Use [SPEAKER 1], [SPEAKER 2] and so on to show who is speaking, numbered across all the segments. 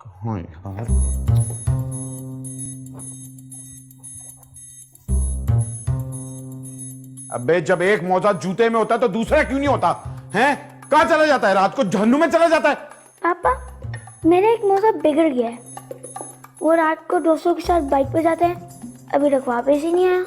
[SPEAKER 1] कहाँ है यार? अबे जब एक मौजा जूते में होता है तो दूसरा क्यों नहीं होता हैं? कहाँ चला जाता है? रात को जहन्नुम में चला जाता है।
[SPEAKER 2] पापा, मेरा एक मौजा बिगड़ गया है। वो रात को दोस्तों के साथ बाइक पे जाते हैं, अभी तक वापस ही नहीं आया।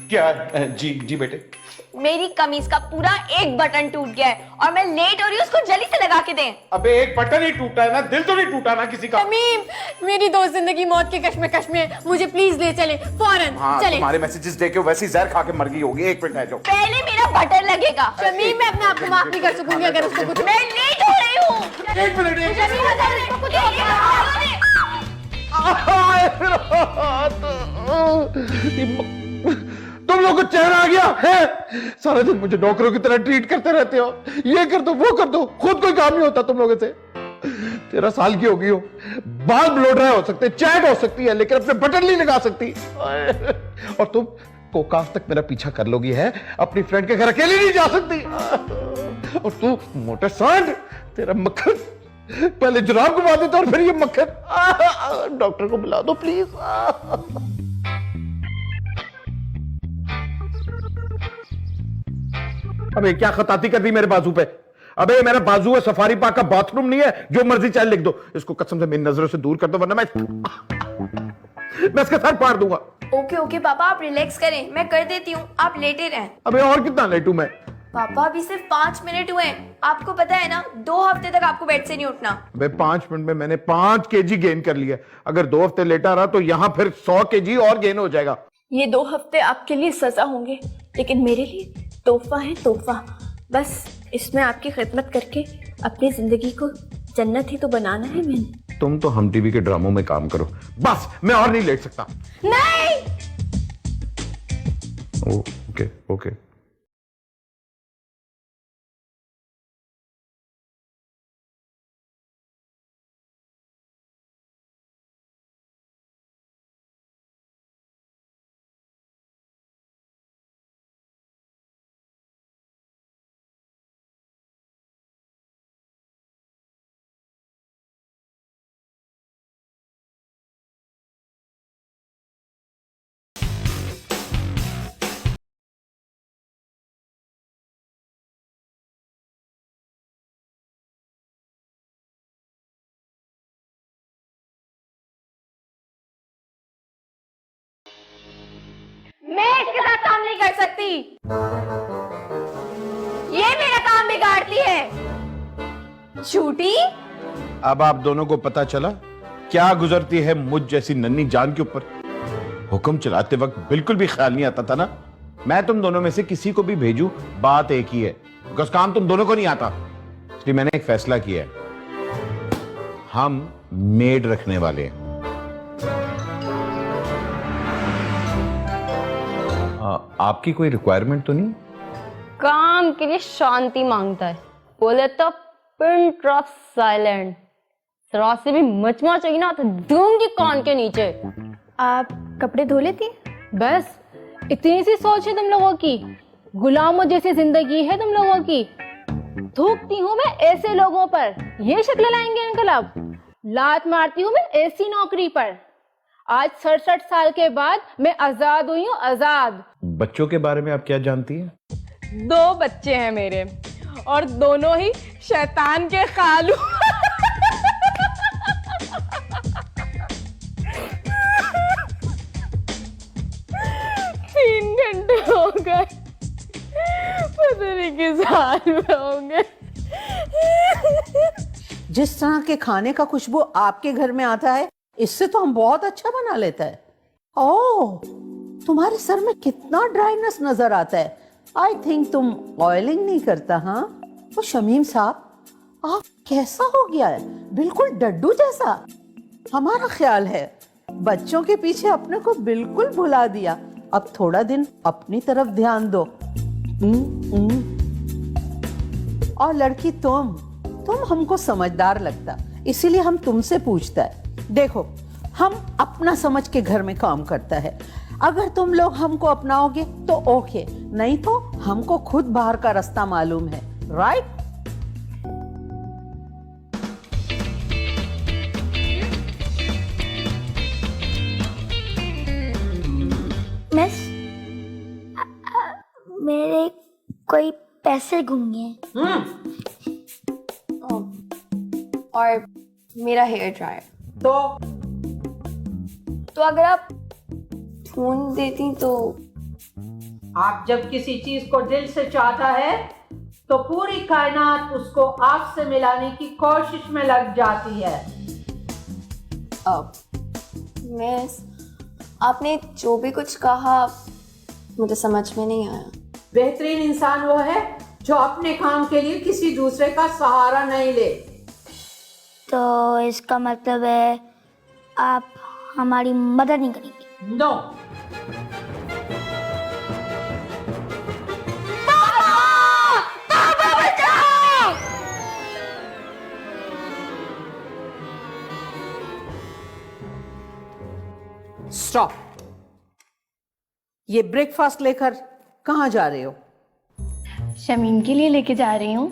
[SPEAKER 1] क्या है? जी जी बेटे।
[SPEAKER 3] मेरी कमीज का पूरा एक बटन टूट गया है और मैं लेट हो रही हूँ, उसको जल्दी से लगा के दें।
[SPEAKER 1] अबे एक बटन ही टूटा है ना, दिल तो नहीं टूटा ना किसी का।
[SPEAKER 4] शमीम, मेरी दोस्त जिंदगी मौत के कश्मकश में, मुझे प्लीज ले चले फौरन।
[SPEAKER 1] हाँ,
[SPEAKER 4] चले।
[SPEAKER 1] तुम्हारे मैसेजेस देके वैसे ही जहर खा के मर गई होगी। एक मिनट है जो
[SPEAKER 3] पहले मेरा बटन लगेगा।
[SPEAKER 4] शमीम, मैं अपने आप को माफ नहीं कर सकूंगी अगर उसको कुछ।
[SPEAKER 3] मैं लेट हो रही हूँ।
[SPEAKER 1] एक मिनट तुम लोग को चेहरा आ गया है? सारा दिन मुझे नौकरों की तरह ट्रीट करते रहते हो। ये कर दो वो कर दो, खुद कोई काम नहीं होता तुम लोगों से। 13 साल की हो गई हो, बाल ब्लो ड्राई हो सकते, चैट हो सकती है, लेकिन अपने बटन नहीं लगा सकती। और तुम कोकास तक मेरा पीछा कर लोगी है, अपनी फ्रेंड के घर अकेली नहीं जा सकती। और तू मोटे सांड, तेरा मक्खन पहले जुराब घुमा देता और फिर ये मक्खन। डॉक्टर को बुला दो प्लीज। अबे क्या खताती कर दी मेरे बाजू पे? अबे मेरा बाजू है, सफारी पार्क का बाथरूम नहीं है, जो मर्जी चाहे लिख दो। इसको कसम से मेरी नजरों से दूर कर दो, वरना मैं इसका सर फाड़ दूंगा।
[SPEAKER 3] ओके ओके पापा, आप रिलैक्स करें, मैं कर देती हूँ, आप लेटे रहें।
[SPEAKER 1] अबे और कितना लेटू मैं?
[SPEAKER 3] पापा अभी सिर्फ 5 मिनट हुए हैं, आपको पता है ना 2 हफ्ते तक आपको बेड से नहीं उठना।
[SPEAKER 1] अबे 5 मिनट में मैंने 5 केजी गेन कर लिया। अगर 2 हफ्ते लेटा रहा तो यहाँ फिर 100 केजी और गेन हो जाएगा।
[SPEAKER 3] ये 2 हफ्ते आपके लिए सजा होंगे, लेकिन मेरे लिए तोहफा है, तोहफा। बस इसमें आपकी खिदमत करके अपनी जिंदगी को जन्नत ही तो बनाना है मैंने।
[SPEAKER 1] तुम तो हम टीवी के ड्रामों में काम करो, बस मैं और नहीं लेट सकता।
[SPEAKER 3] नहीं।
[SPEAKER 1] Okay okay.
[SPEAKER 3] मैं इसके साथ काम नहीं कर सकती, ये मेरा काम बिगाड़ती है। झूठी।
[SPEAKER 1] अब आप दोनों को पता चला क्या गुजरती है मुझ जैसी नन्ही जान के ऊपर। हुक्म चलाते वक्त बिल्कुल भी ख्याल नहीं आता था ना मैं तुम दोनों में से किसी को भी भेजूं, बात एक ही है, बिकॉज़ काम तुम दोनों को नहीं आता। इसलिए मैंने एक फैसला किया है, हम मेड रखने वाले हैं। आपकी कोई रिक्वायरमेंट तो नहीं?
[SPEAKER 4] काम के लिए शांति मांगता है, बोले तो पिन ड्रॉप साइलेंट। जरा से भी मचमा चाहिए ना तो दूंगी कान के नीचे।
[SPEAKER 3] आप कपड़े धो लेती?
[SPEAKER 4] बस इतनी सी सोच है तुम लोगों की, गुलामों जैसी जिंदगी है तुम लोगों की। थूकती हूँ मैं ऐसे लोगों पर, ये शक्ल लाएंगे इनकलाब। लात मारती हूँ मैं ऐसी नौकरी पर। आज 67 साल के बाद मैं आजाद हुई हूँ, आजाद।
[SPEAKER 1] बच्चों के बारे में आप क्या जानती हैं?
[SPEAKER 4] 2 बच्चे हैं मेरे और दोनों ही शैतान के खालू। 3 घंटे हो गए, पता नहीं किस हाल में होंगे।
[SPEAKER 5] जिस तरह के खाने का खुशबू आपके घर में आता है, इससे तो हम बहुत अच्छा बना लेते हैं। ओह, तुम्हारे सर में कितना ड्राइनेस नजर आता है। आई थिंक तुम ऑयलिंग नहीं करता। हाँ, वो शमीम साहब, आप कैसा हो गया है, बिल्कुल डड्डू जैसा। हमारा ख्याल है बच्चों के पीछे अपने को बिल्कुल भुला दिया। अब थोड़ा दिन अपनी तरफ ध्यान दो। और लड़की तुम हमको समझदार लगता, इसीलिए हम तुमसे पूछता है। देखो, हम अपना समझ के घर में काम करता है। अगर तुम लोग हमको अपनाओगे तो ओके, नहीं तो हमको खुद बाहर का रास्ता मालूम है, राइट?
[SPEAKER 2] मिस, मेरे कोई पैसे गुम गए हैं।
[SPEAKER 3] और मेरा हेयर ड्रायर।
[SPEAKER 5] तो
[SPEAKER 3] अगर आप फोन देती तो।
[SPEAKER 5] आप जब किसी चीज को दिल से चाहता है तो पूरी कायनात उसको आपसे मिलाने की कोशिश में लग जाती है।
[SPEAKER 3] मिस, आपने जो भी कुछ कहा मुझे समझ में नहीं आया।
[SPEAKER 5] बेहतरीन इंसान वो है जो अपने काम के लिए किसी दूसरे का सहारा नहीं ले।
[SPEAKER 2] तो इसका मतलब है आप हमारी मदद नहीं करेंगे?
[SPEAKER 5] नो। स्टॉप। ये ब्रेकफास्ट लेकर कहाँ जा रहे हो?
[SPEAKER 3] शमीम के लिए लेके जा रही हूँ।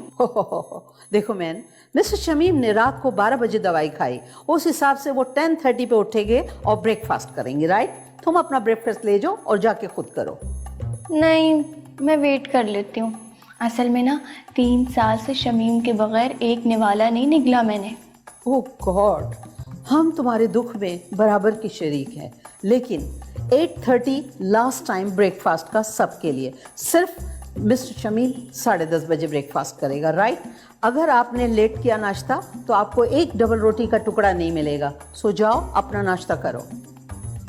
[SPEAKER 5] देखो मैन, मिस्टर शमीम ने रात को 12 बजे दवाई खाई, उस हिसाब से वो 10:30 पे उठेंगे और ब्रेकफास्ट करेंगे, राइट? तुम अपना ब्रेकफास्ट ले जाओ और जाके खुद करो।
[SPEAKER 3] नहीं, मैं वेट कर लेती हूँ। असल में ना 3 साल से शमीम के बगैर एक निवाला नहीं निकला मैंने।
[SPEAKER 5] ओह गॉड, हम तुम्हारे दुख में बराबर की शरीक हैं, लेकिन 8:30 लास्ट टाइम ब्रेकफास्ट का सबके लिए। सिर्फ मिस्टर शमीम 10:30 बजे ब्रेकफास्ट करेगा, राइट? अगर आपने लेट किया नाश्ता तो आपको एक डबल रोटी का टुकड़ा नहीं मिलेगा। सो जाओ, अपना नाश्ता करो।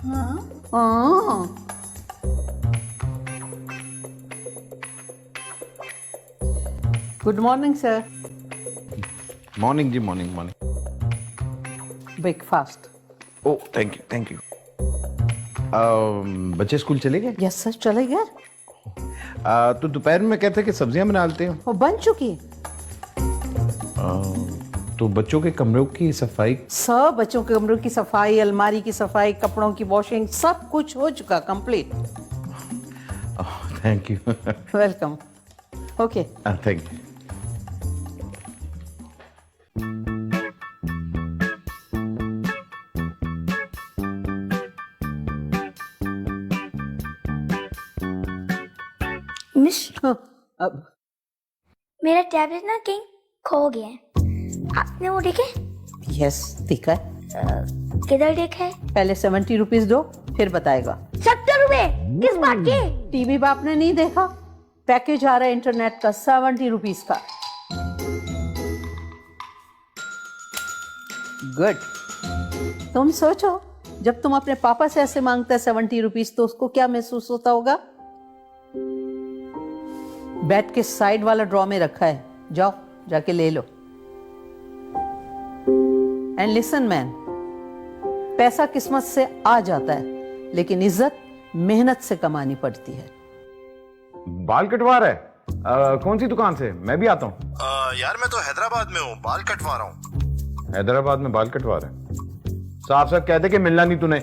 [SPEAKER 5] हाँ। Good morning sir.
[SPEAKER 1] मॉर्निंग जी, morning.
[SPEAKER 5] Breakfast.
[SPEAKER 1] Oh thank you. बच्चे स्कूल चले गए?
[SPEAKER 5] यस सर, चले गए।
[SPEAKER 1] तो दोपहर में कहते कि सब्जियां बना लेते हो।
[SPEAKER 5] वो बन चुकी।
[SPEAKER 1] तो बच्चों के कमरों की सफाई?
[SPEAKER 5] सब बच्चों के कमरों की सफाई, अलमारी की सफाई, कपड़ों की वॉशिंग, सब कुछ हो चुका, complete.
[SPEAKER 1] Thank you.
[SPEAKER 5] Welcome. Okay.
[SPEAKER 1] Thank you.
[SPEAKER 2] Miss,
[SPEAKER 5] अब
[SPEAKER 2] मेरा टैबलेट ना कहीं खो गया है। आपने वो देखे?
[SPEAKER 5] यस, देखा है।
[SPEAKER 2] किधर देखा है?
[SPEAKER 5] पहले 70 रुपीज दो, फिर बताएगा।
[SPEAKER 2] 70 रुपए? किस बात के?
[SPEAKER 5] टीवी बाप ने नहीं देखा? पैकेज आ रहा है इंटरनेट का 70 रुपीज का। गुड। तुम सोचो, जब तुम अपने पापा से ऐसे मांगता है 70 रुपीज, तो उसको क्या महसूस होता होगा? बेड के साइड वाला ड्रॉ में रखा है, जाओ जाके ले लो। एंड लिसन मैन, पैसा किस्मत से आ जाता है, लेकिन इज्जत मेहनत से कमानी पड़ती है।
[SPEAKER 1] बाल कटवा रहा है? कौन सी दुकान से? मैं भी आता हूँ।
[SPEAKER 6] यार मैं तो हैदराबाद में हूँ, बाल कटवा रहा हूँ।
[SPEAKER 1] हैदराबाद में बाल कटवा रहा है? साफ साफ कहते कि मिलना नहीं तूने।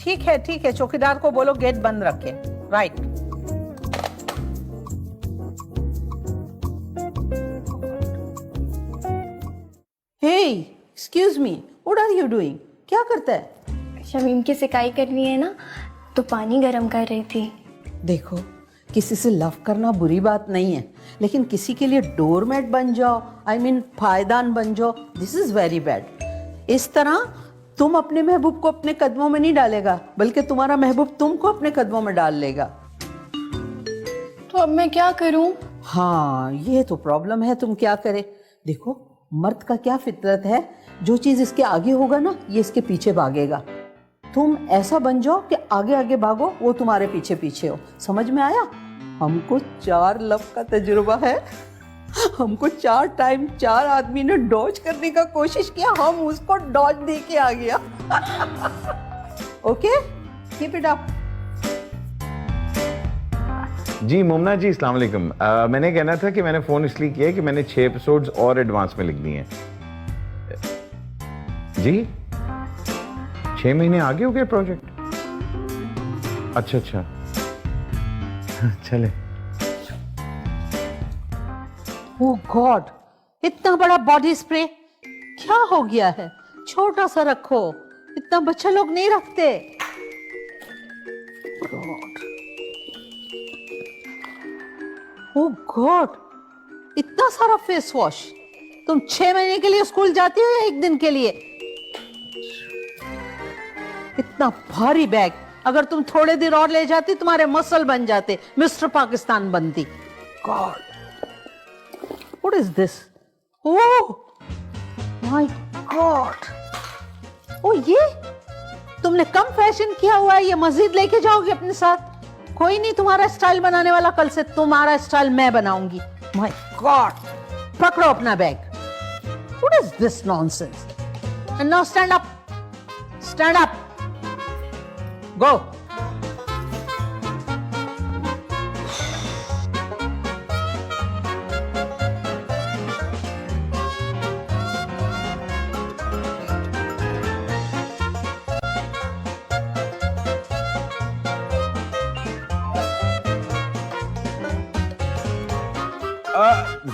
[SPEAKER 5] ठीक है, चौकीदार को बोलो गेट बंद रखे, right? Hey, excuse me, what are you doing? क्या करता है?
[SPEAKER 3] शमीम की सिकाई करनी है ना, तो पानी गर्म कर रही थी।
[SPEAKER 5] देखो, किसी से लव करना बुरी बात नहीं है, लेकिन किसी के लिए डोरमेट बन जाओ, I mean पायदान बन जाओ, दिस इज वेरी बैड। इस तरह तुम अपने महबूब को अपने कदमों में नहीं डालेगा, बल्कि तुम्हारा महबूब तुमको अपने कदमों में डाल लेगा।
[SPEAKER 3] तो अब मैं क्या करूं?
[SPEAKER 5] हाँ, ये तो प्रॉब्लम है, तुम क्या करे? देखो, मर्द का क्या फितरत है, जो चीज इसके आगे होगा ना, ये इसके पीछे भागेगा। तुम ऐसा बन जाओ कि आगे आगे भागो, वो तुम्हारे पीछे पीछे हो। समझ में आया? हमको 4 लव का तजुर्बा है। हमको 4 टाइम 4 आदमी ने डॉज करने का कोशिश किया, हम उसको डॉज दे के आ गया। Okay, keep it up.
[SPEAKER 1] जी मुमना जी, अस्सलाम वालेकुम। मैंने कहना था कि मैंने फोन इसलिए किया है कि मैंने 6 एपिसोड्स और एडवांस में लिख दिए हैं। जी 6 महीने आगे हो गया प्रोजेक्ट? अच्छा अच्छा, चले।
[SPEAKER 5] ओह गॉड, इतना बड़ा बॉडी स्प्रे क्या हो गया है? छोटा सा रखो, इतना बच्चा लोग नहीं रखते। ओह गॉड, इतना सारा फेस वॉश। तुम 6 महीने के लिए स्कूल जाती हो या 1 दिन के लिए? इतना भारी बैग, अगर तुम थोड़े देर और ले जाती तुम्हारे मसल बन जाते, मिस्टर पाकिस्तान बनती। God, what is this? Oh my god, ओ ये तुमने कम फैशन किया हुआ है, ये मस्जिद लेके जाओगे अपने साथ? कोई नहीं तुम्हारा स्टाइल बनाने वाला, कल से तुम्हारा स्टाइल मैं बनाऊंगी। माय गॉड, पकड़ो अपना bag. What is this nonsense? And now stand up, stand up, go.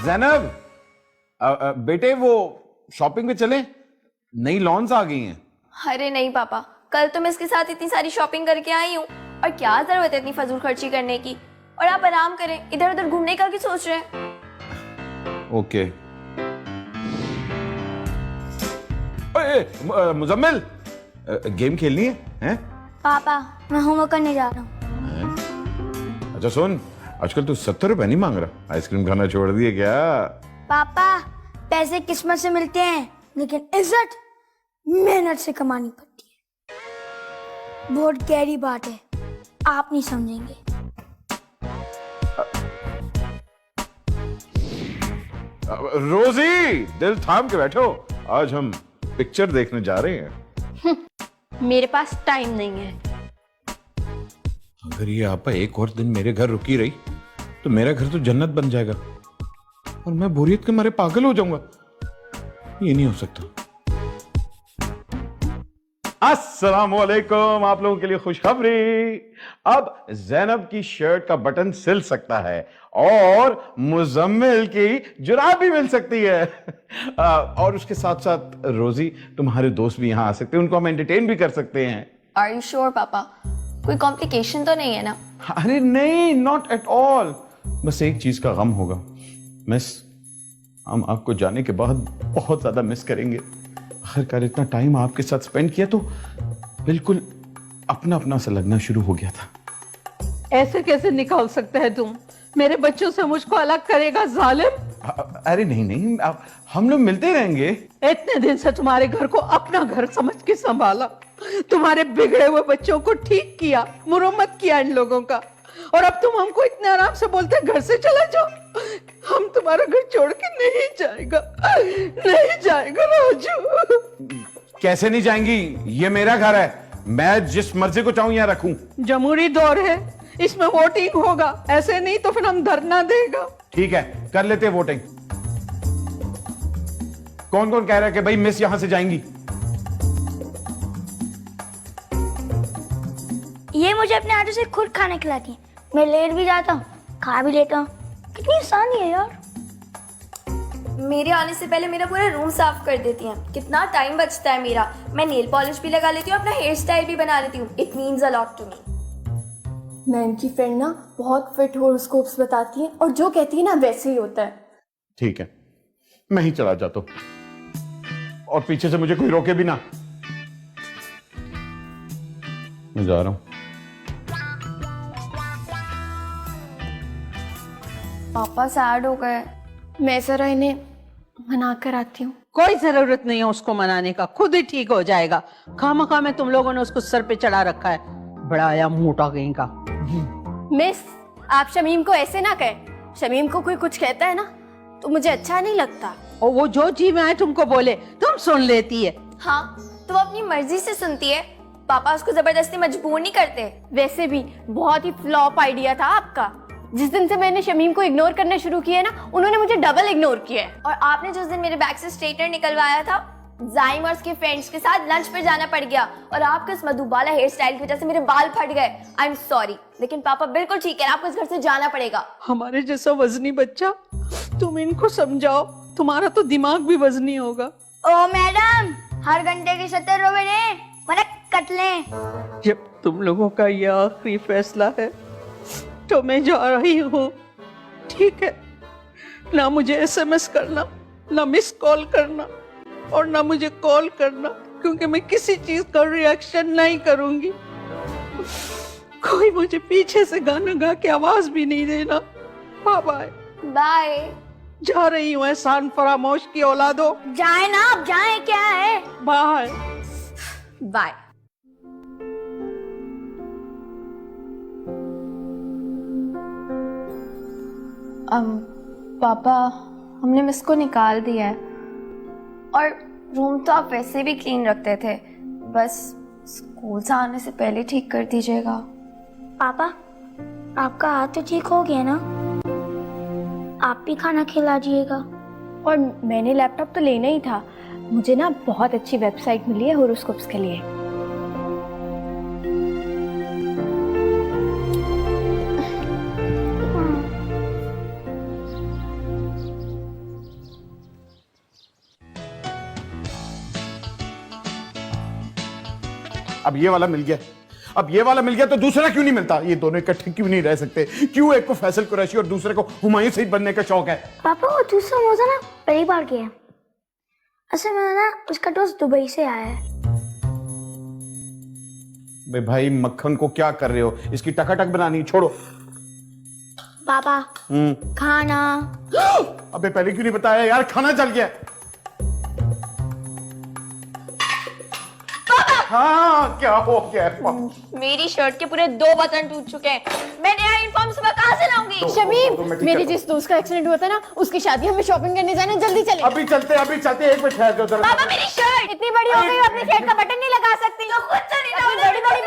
[SPEAKER 1] Zainab, बेटे वो शॉपिंग पे चलें, नई लॉन्स आ गई हैं।
[SPEAKER 3] अरे नहीं पापा, कल तो मैं इसके साथ इतनी सारी शॉपिंग करके आई हूँ, और क्या जरूरत है इतनी फजूल खर्ची करने की। और आप आराम करें, इधर उधर घूमने का क्यों सोच रहे हैं?
[SPEAKER 1] ओके। मुजम्मिल, गेम खेलनी है हैं?
[SPEAKER 2] पापा मैं होमवर्क करने जा रहा हूँ।
[SPEAKER 1] अच्छा सुन, आजकल तू 70 रुपए नहीं मांग रहा, आइसक्रीम खाना छोड़ दिए क्या?
[SPEAKER 2] पापा पैसे किस्मत से मिलते हैं, लेकिन इज्जत मेहनत से कमानी पड़ती है। बहुत गहरी बात है, आप नहीं समझेंगे।
[SPEAKER 1] रोजी, दिल थाम के बैठो, आज हम पिक्चर देखने जा रहे हैं।
[SPEAKER 3] मेरे पास टाइम नहीं है।
[SPEAKER 1] अगर ये आपा एक और दिन मेरे घर रुकी रही तो मेरा घर तो जन्नत बन जाएगा और मैं बोरियत के मारे पागल हो जाऊंगा। ये नहीं हो सकता। अस्सलाम वालेकुम, आप लोगों के लिए खुशखबरी, अब ज़ैनब की शर्ट का बटन सिल सकता है और मुजम्मिल की जुराब भी मिल सकती है। और उसके साथ साथ रोजी, तुम्हारे दोस्त भी यहां आ सकते हैं, उनको हम एंटरटेन भी कर सकते हैं।
[SPEAKER 3] आर यू श्योर पापा? कोई कॉम्प्लिकेशन तो नहीं है ना?
[SPEAKER 1] अरे नहीं, नॉट एट ऑल। बस एक चीज का गम होगा, मिस, हम आपको जाने के बाद बहुत ज्यादा मिस करेंगे। आखिरकार इतना टाइम आपके साथ स्पेंड किया तो बिल्कुल अपना अपना सा लगना शुरू हो गया था।
[SPEAKER 5] ऐसे कैसे निकाल सकते हैं तुम? मेरे बच्चों से मुझको अलग करेगा जालिम?
[SPEAKER 1] अरे नहीं नहीं, हम लोग मिलते रहेंगे।
[SPEAKER 5] इतने दिन से तुम्हारे घर को अपना घर समझ के संभाला, तुम्हारे बिगड़े हुए बच्चों को ठीक किया, मुरम्मत किया इन लोगों का, और अब तुम हमको इतने आराम से बोलते घर से चला जाओ। हम तुम्हारा घर छोड़ के नहीं जाएगा, नहीं जाएगा राजू।
[SPEAKER 1] कैसे नहीं जाएंगी? ये मेरा घर है, मैं जिस मर्जी को चाहूं यहाँ रखूं।
[SPEAKER 5] जमहूरी दौर है, इसमें वोटिंग होगा, ऐसे नहीं तो फिर हम धरना देगा।
[SPEAKER 1] ठीक है, कर लेते हैं वोटिंग। कौन कौन कह रहा है कि भाई मिस यहां से जाएंगी?
[SPEAKER 2] ये मुझे अपने हाथों से खुद खाना खिलाती है, मैं लेट भी जाता हूँ, खा भी लेता हूँ। कितनी आसानी है यार।
[SPEAKER 3] मेरे आने से पहले मेरा पूरा रूम साफ कर देती हैं। कितना टाइम बचता है मेरा। मैं नेल पॉलिश भी लगा लेती हूँ, अपना हेयर स्टाइल भी बना लेती हूँ। It means a lot to me. मैं इनकी फ्रेंड ना बहुत फिट हॉरोस्कोप्स बताती है, और जो कहती है ना वैसे ही होता है।
[SPEAKER 1] ठीक है, मैं ही चला जाता हूं और पीछे से मुझे कोई रोके भी ना। मैं जा रहा हूं।
[SPEAKER 3] पापा सैड हो गए, मैं जरा इन्हें मना कर आती हूँ।
[SPEAKER 5] कोई जरूरत नहीं है उसको मनाने का, खुद ही ठीक हो जाएगा। खामखा में तुम लोगों ने उसको सर पे चढ़ा रखा है, बड़ा आया मोटा कहीं का।
[SPEAKER 3] मिस, आप शमीम को ऐसे ना कहें। शमीम को कोई कुछ कहता है ना
[SPEAKER 4] तो मुझे अच्छा नहीं लगता।
[SPEAKER 5] और वो जो जी में आए तुमको बोले तुम सुन लेती है।
[SPEAKER 3] हाँ, तो वो अपनी मर्जी से सुनती है, पापा उसको जबरदस्ती मजबूर नहीं करते।
[SPEAKER 4] वैसे भी बहुत ही फ्लॉप आइडिया था आपका। जिस दिन से मैंने शमीम को इग्नोर करना शुरू किया ना, उन्होंने मुझे डबल इग्नोर किया है।
[SPEAKER 3] और आपने जिस दिन मेरे बैग से स्ट्रेटनर निकलवाया था, जाइम और उसके फ्रेंड्स के साथ लंच पे जाना पड़ गया और आपके इस मधुबाला हेयर स्टाइल की वजह से मेरे बाल फट गए। आई एम सॉरी, लेकिन पापा बिल्कुल ठीक है, आपको इस घर से जाना पड़ेगा।
[SPEAKER 5] हमारे जैसा वजनी बच्चा, तुम इनको समझाओ, तुम्हारा तो दिमाग भी वजनी होगा।
[SPEAKER 2] ओ मैडम, हर घंटे की 70 रुपए ने वरना कट लें।
[SPEAKER 5] जब तुम लोगों का यह आखिरी फैसला है तो मैं जा रही हूँ, ठीक है? ना मुझे एसएमएस करना, ना मिस कॉल करना और ना मुझे कॉल करना, क्योंकि मैं किसी चीज का रिएक्शन नहीं करूंगी। कोई मुझे पीछे से गाना गा के आवाज भी नहीं देना। Bye bye.
[SPEAKER 3] बाय।
[SPEAKER 5] जा रही हूँ एहसान फरामोश की औलादो।
[SPEAKER 2] जाए ना, आप जाए, क्या है।
[SPEAKER 5] Bye
[SPEAKER 3] bye. पापा, हमने मिस को निकाल दिया है और रूम तो आप वैसे भी क्लीन रखते थे, बस स्कूल से आने से पहले ठीक कर दीजिएगा।
[SPEAKER 2] पापा, आपका हाथ तो ठीक हो गया ना? आप भी खाना खिला दीजिएगा।
[SPEAKER 4] और मैंने लैपटॉप तो लेना ही था। मुझे ना बहुत अच्छी वेबसाइट मिली है होरोस्कोप्स के लिए।
[SPEAKER 1] अब ये वाला मिल गया, अब ये वाला मिल गया तो दूसरा क्यों नहीं मिलता? ये दोनों इकट्ठे क्यों नहीं रह सकते? क्यों एक को फैसल कुरैशी और दूसरे को हुमायूं सईद बनने का शौक है?
[SPEAKER 2] पापा, वो दूसरा मोजा ना पहली बार किया है। असल में ना उसका दोस्त दुबई से आया है।
[SPEAKER 1] बे भाई, मक्खन को क्या कर रहे हो? इसकी टकाटक बनानी, छोड़ो।
[SPEAKER 2] पापा, खाना।
[SPEAKER 1] अबे पहले क्यों नहीं बताया यार? खाना जल गया। हाँ, क्या हो गया?
[SPEAKER 3] मेरी शर्ट के पूरे 2 बटन टूट चुके हैं। मैं नया यूनिफॉर्म सुबह कहाँ से लाऊंगी?
[SPEAKER 4] शमीम, मेरे जिस दोस्त का एक्सीडेंट हुआ था ना, उसकी शादी, हमें शॉपिंग करने जाना, जल्दी चले।
[SPEAKER 1] अभी चलते, एक मिनट ठहर जाओ जरा।
[SPEAKER 3] पापा, मेरी शर्ट
[SPEAKER 4] इतनी बड़ी हो गई, अपनी शर्ट का बटन नहीं लगा सकती।
[SPEAKER 3] खुद से नहीं
[SPEAKER 4] बड़ी बड़ी